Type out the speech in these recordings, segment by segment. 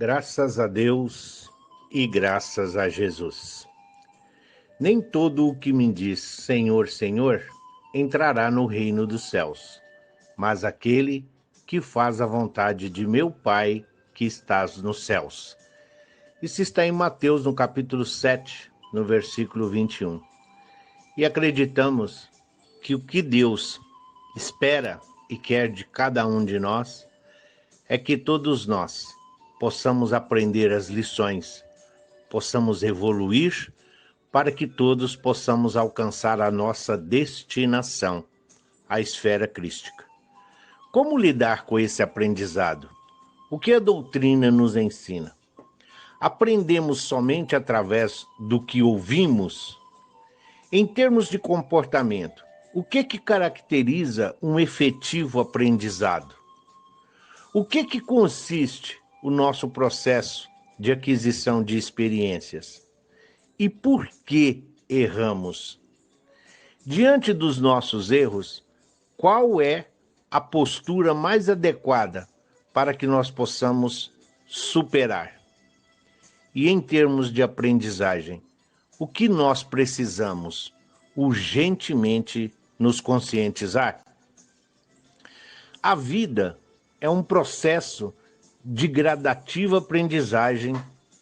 Graças a Deus e graças a Jesus. Nem todo o que me diz Senhor, Senhor, entrará no reino dos céus, mas aquele que faz a vontade de meu Pai que estás nos céus. Isso está em Mateus, no capítulo 7, no versículo 21. E acreditamos que o que Deus espera e quer de cada um de nós é que todos nós possamos aprender as lições, possamos evoluir para que todos possamos alcançar a nossa destinação, a esfera crística. Como lidar com esse aprendizado? O que a doutrina nos ensina? Aprendemos somente através do que ouvimos? Em termos de comportamento, o que caracteriza um efetivo aprendizado? O que consiste o nosso processo de aquisição de experiências? E por que erramos? Diante dos nossos erros, qual é a postura mais adequada para que nós possamos superar? E em termos de aprendizagem, o que nós precisamos urgentemente nos conscientizar? A vida é um processo de gradativa aprendizagem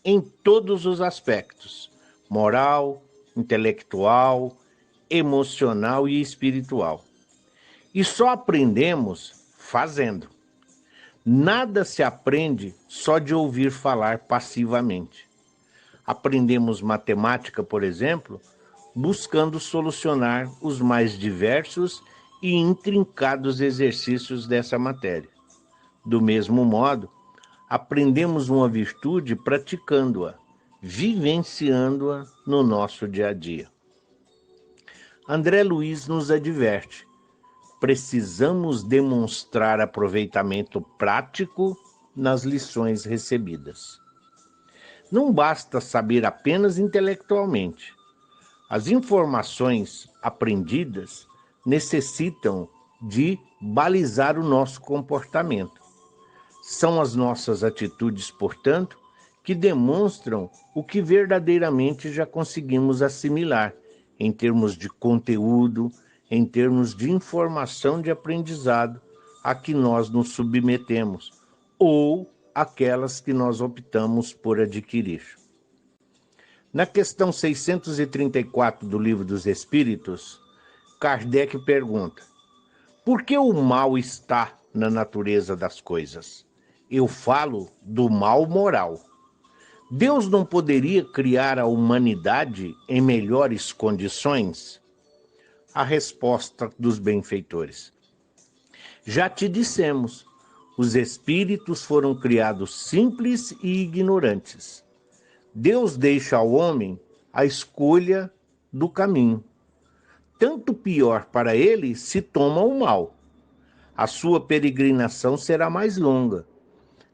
em todos os aspectos: moral, intelectual, emocional e espiritual. E só aprendemos fazendo. Nada se aprende só de ouvir falar passivamente. Aprendemos matemática, por exemplo, buscando solucionar os mais diversos e intrincados exercícios dessa matéria. Do mesmo modo, aprendemos uma virtude praticando-a, vivenciando-a no nosso dia a dia. André Luiz nos adverte: precisamos demonstrar aproveitamento prático nas lições recebidas. Não basta saber apenas intelectualmente. As informações aprendidas necessitam de balizar o nosso comportamento. São as nossas atitudes, portanto, que demonstram o que verdadeiramente já conseguimos assimilar em termos de conteúdo, em termos de informação de aprendizado a que nós nos submetemos, ou aquelas que nós optamos por adquirir. Na questão 634 do Livro dos Espíritos, Kardec pergunta: por que o mal está na natureza das coisas? Eu falo do mal moral. Deus não poderia criar a humanidade em melhores condições? A resposta dos benfeitores: já te dissemos, os espíritos foram criados simples e ignorantes. Deus deixa ao homem a escolha do caminho. Tanto pior para ele se toma o mal. A sua peregrinação será mais longa.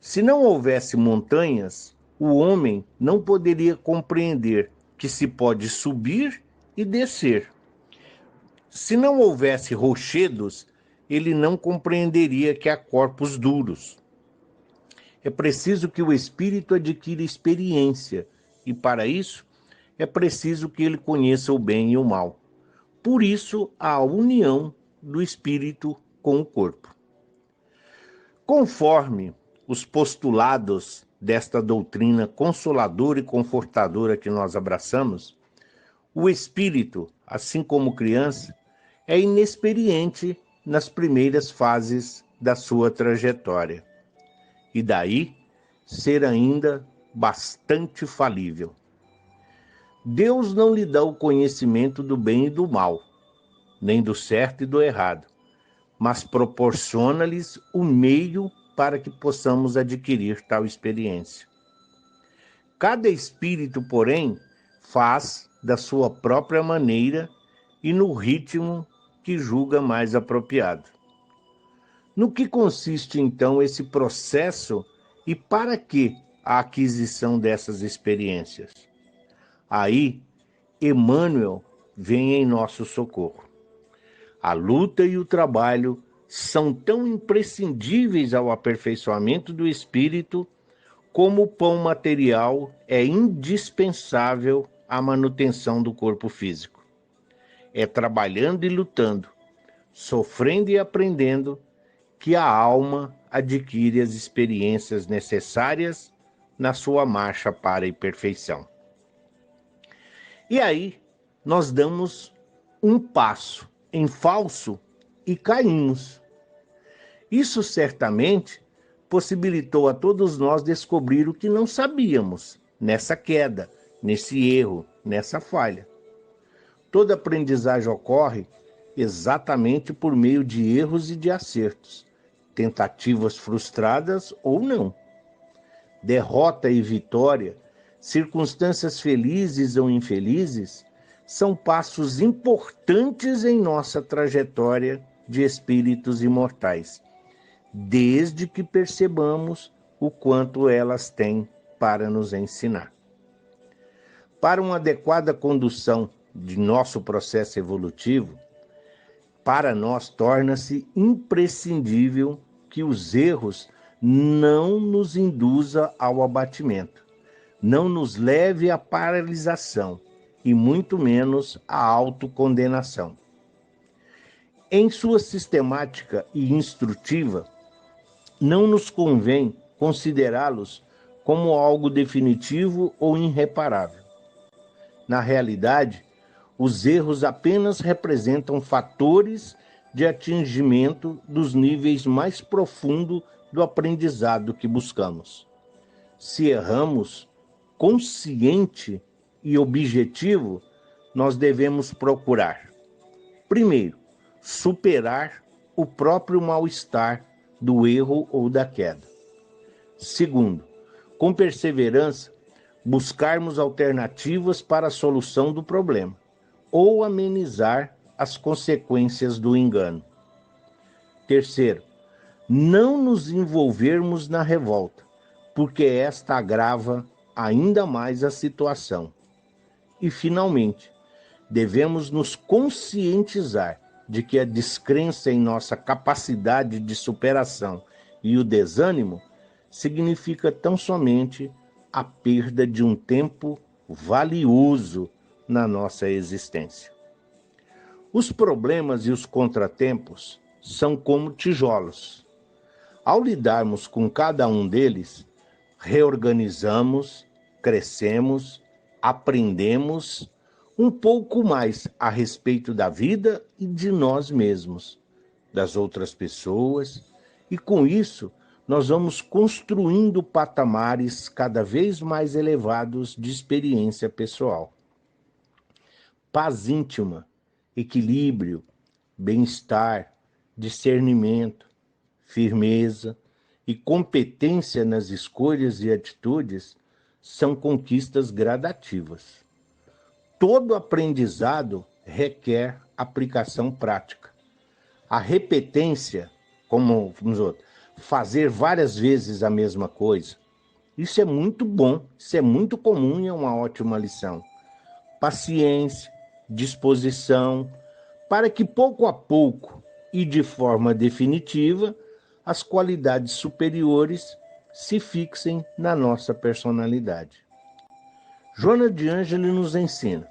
Se não houvesse montanhas, o homem não poderia compreender que se pode subir e descer. Se não houvesse rochedos, ele não compreenderia que há corpos duros. É preciso que o espírito adquira experiência, e para isso é preciso que ele conheça o bem e o mal. Por isso, a união do espírito com o corpo. Conforme os postulados desta doutrina consoladora e confortadora que nós abraçamos, o espírito, assim como criança, é inexperiente nas primeiras fases da sua trajetória, e daí ser ainda bastante falível. Deus não lhe dá o conhecimento do bem e do mal, nem do certo e do errado, mas proporciona-lhes o meio para que possamos adquirir tal experiência. Cada espírito, porém, faz da sua própria maneira e no ritmo que julga mais apropriado. No que consiste, então, esse processo e para que a aquisição dessas experiências? Aí, Emmanuel vem em nosso socorro. A luta e o trabalho são tão imprescindíveis ao aperfeiçoamento do espírito como o pão material é indispensável à manutenção do corpo físico. É trabalhando e lutando, sofrendo e aprendendo, que a alma adquire as experiências necessárias na sua marcha para a perfeição. E aí, nós damos um passo em falso e caímos. Isso certamente possibilitou a todos nós descobrir o que não sabíamos nessa queda, nesse erro, nessa falha. Toda aprendizagem ocorre exatamente por meio de erros e de acertos, tentativas frustradas ou não. Derrota e vitória, circunstâncias felizes ou infelizes, são passos importantes em nossa trajetória de espíritos imortais, desde que percebamos o quanto elas têm para nos ensinar. Para uma adequada condução de nosso processo evolutivo, para nós torna-se imprescindível que os erros não nos induza ao abatimento, não nos leve à paralisação e muito menos à autocondenação. Em sua sistemática e instrutiva, não nos convém considerá-los como algo definitivo ou irreparável. Na realidade, os erros apenas representam fatores de atingimento dos níveis mais profundos do aprendizado que buscamos. Se erramos consciente e objetivo, nós devemos procurar, primeiro, superar o próprio mal-estar do erro ou da queda. Segundo, com perseverança, buscarmos alternativas para a solução do problema ou amenizar as consequências do engano. Terceiro, não nos envolvermos na revolta, porque esta agrava ainda mais a situação. E, finalmente, devemos nos conscientizar de que a descrença em nossa capacidade de superação e o desânimo significa tão somente a perda de um tempo valioso na nossa existência. Os problemas e os contratempos são como tijolos. Ao lidarmos com cada um deles, reorganizamos, crescemos, aprendemos um pouco mais a respeito da vida e de nós mesmos, das outras pessoas, e com isso nós vamos construindo patamares cada vez mais elevados de experiência pessoal. Paz íntima, equilíbrio, bem-estar, discernimento, firmeza e competência nas escolhas e atitudes são conquistas gradativas. Todo aprendizado requer aplicação prática. A repetência, como fazer várias vezes a mesma coisa, isso é muito bom, isso é muito comum e é uma ótima lição. Paciência, disposição, para que pouco a pouco e de forma definitiva, as qualidades superiores se fixem na nossa personalidade. Joana de Ângeles nos ensina: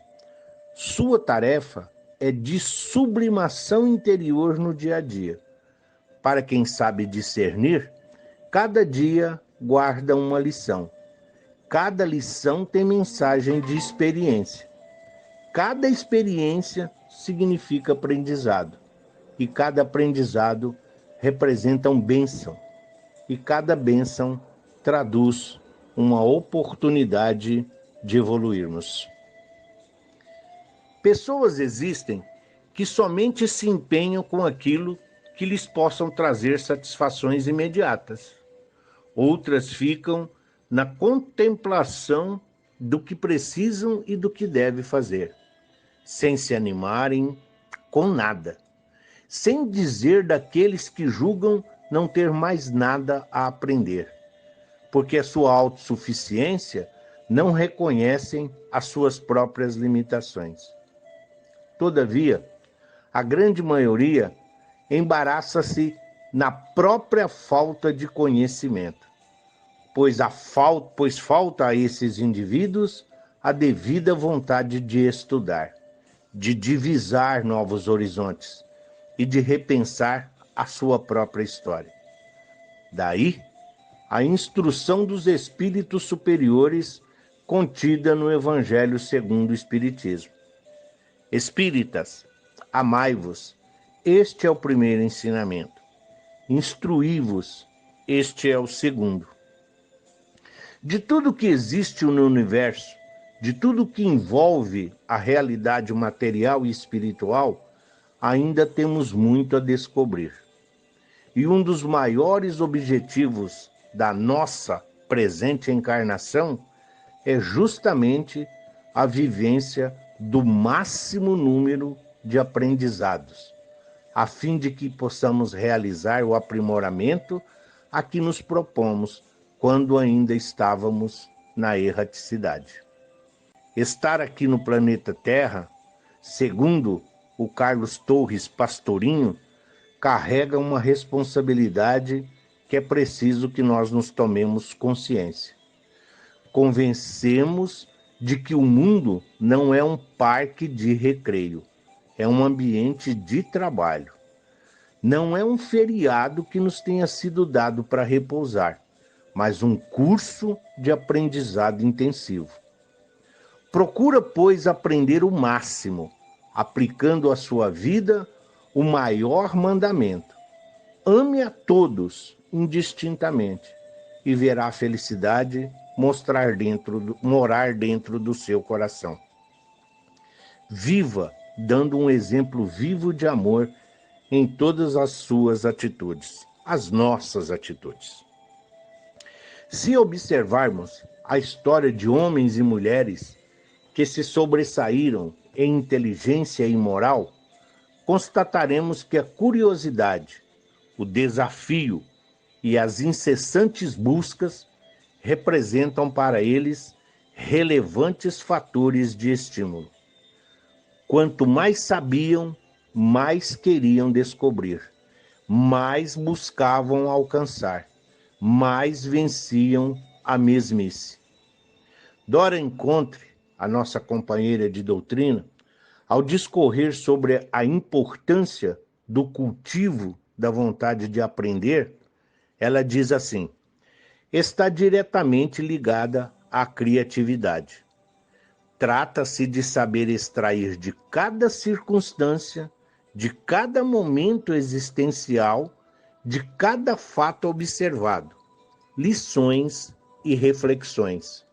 sua tarefa é de sublimação interior no dia a dia. Para quem sabe discernir, cada dia guarda uma lição. Cada lição tem mensagem de experiência. Cada experiência significa aprendizado. E cada aprendizado representa uma bênção. E cada bênção traduz uma oportunidade de evoluirmos. Pessoas existem que somente se empenham com aquilo que lhes possam trazer satisfações imediatas. Outras ficam na contemplação do que precisam e do que devem fazer, sem se animarem com nada, sem dizer daqueles que julgam não ter mais nada a aprender, porque a sua autossuficiência não reconhecem as suas próprias limitações. Todavia, a grande maioria embaraça-se na própria falta de conhecimento. pois falta a esses indivíduos a devida vontade de estudar, de divisar novos horizontes e de repensar a sua própria história. Daí, a instrução dos espíritos superiores contida no Evangelho segundo o Espiritismo. Espíritas, amai-vos, este é o primeiro ensinamento. Instruí-vos, este é o segundo. De tudo que existe no universo, de tudo que envolve a realidade material e espiritual, ainda temos muito a descobrir. E um dos maiores objetivos da nossa presente encarnação é justamente a vivência do máximo número de aprendizados, a fim de que possamos realizar o aprimoramento a que nos propomos quando ainda estávamos na erraticidade. Estar aqui no planeta Terra, segundo o Carlos Torres Pastorinho, carrega uma responsabilidade que é preciso que nós nos tomemos consciência. Convencemos de que o mundo não é um parque de recreio, é um ambiente de trabalho. Não é um feriado que nos tenha sido dado para repousar, mas um curso de aprendizado intensivo. Procura, pois, aprender o máximo, aplicando à sua vida o maior mandamento. Ame a todos indistintamente e verá a felicidade morar dentro do seu coração. Viva, dando um exemplo vivo de amor em todas as suas atitudes, as nossas atitudes. Se observarmos a história de homens e mulheres que se sobressaíram em inteligência e moral, constataremos que a curiosidade, o desafio e as incessantes buscas representam para eles relevantes fatores de estímulo. Quanto mais sabiam, mais queriam descobrir, mais buscavam alcançar, mais venciam a mesmice. Dora Encontre, a nossa companheira de doutrina, ao discorrer sobre a importância do cultivo da vontade de aprender, ela diz assim: está diretamente ligada à criatividade. Trata-se de saber extrair de cada circunstância, de cada momento existencial, de cada fato observado, lições e reflexões.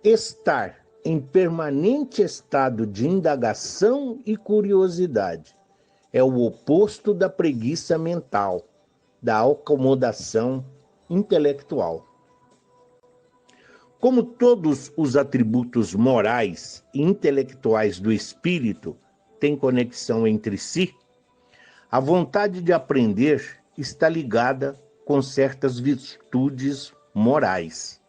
Estar em permanente estado de indagação e curiosidade é o oposto da preguiça mental, da acomodação intelectual. Como todos os atributos morais e intelectuais do espírito têm conexão entre si, a vontade de aprender está ligada com certas virtudes morais: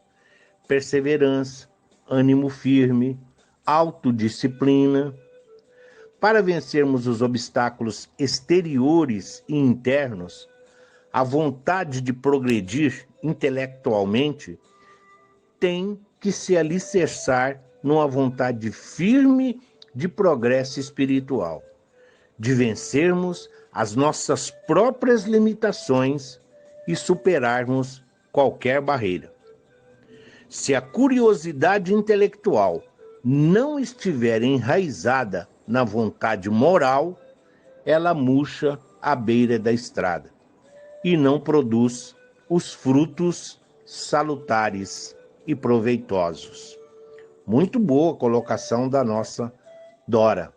perseverança, ânimo firme, autodisciplina. Para vencermos os obstáculos exteriores e internos, a vontade de progredir intelectualmente tem que se alicerçar numa vontade firme de progresso espiritual, de vencermos as nossas próprias limitações e superarmos qualquer barreira. Se a curiosidade intelectual não estiver enraizada na vontade moral, ela murcha à beira da estrada e não produz os frutos salutares e proveitosos. Muito boa colocação da nossa Dora.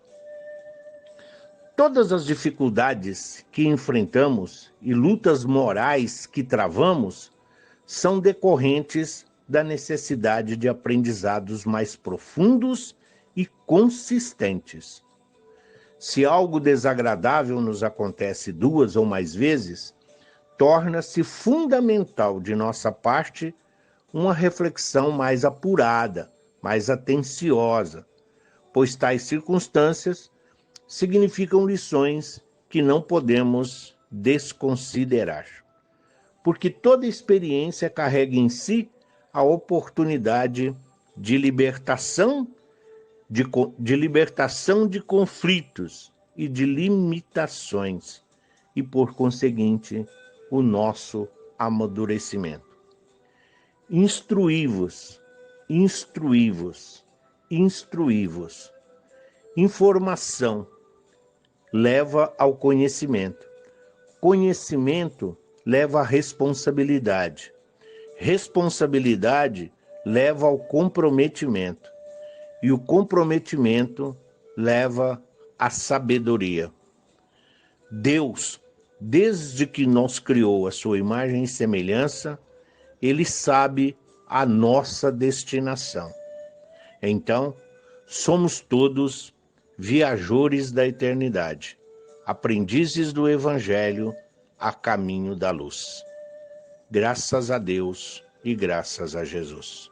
Todas as dificuldades que enfrentamos e lutas morais que travamos são decorrentes da necessidade de aprendizados mais profundos e consistentes. Se algo desagradável nos acontece 2 ou mais vezes, torna-se fundamental de nossa parte uma reflexão mais apurada, mais atenciosa, pois tais circunstâncias significam lições que não podemos desconsiderar. porque toda experiência carrega em si a oportunidade de libertação de conflitos e de limitações, e por conseguinte, o nosso amadurecimento. Instruí-vos, instruí-vos, instruí-vos. Informação leva ao conhecimento. Conhecimento leva à responsabilidade. Responsabilidade leva ao comprometimento. E o comprometimento leva à sabedoria. Deus, desde que nos criou a sua imagem e semelhança, Ele sabe a nossa destinação. Então, somos todos viajores da eternidade, aprendizes do Evangelho a caminho da luz. Graças a Deus e graças a Jesus.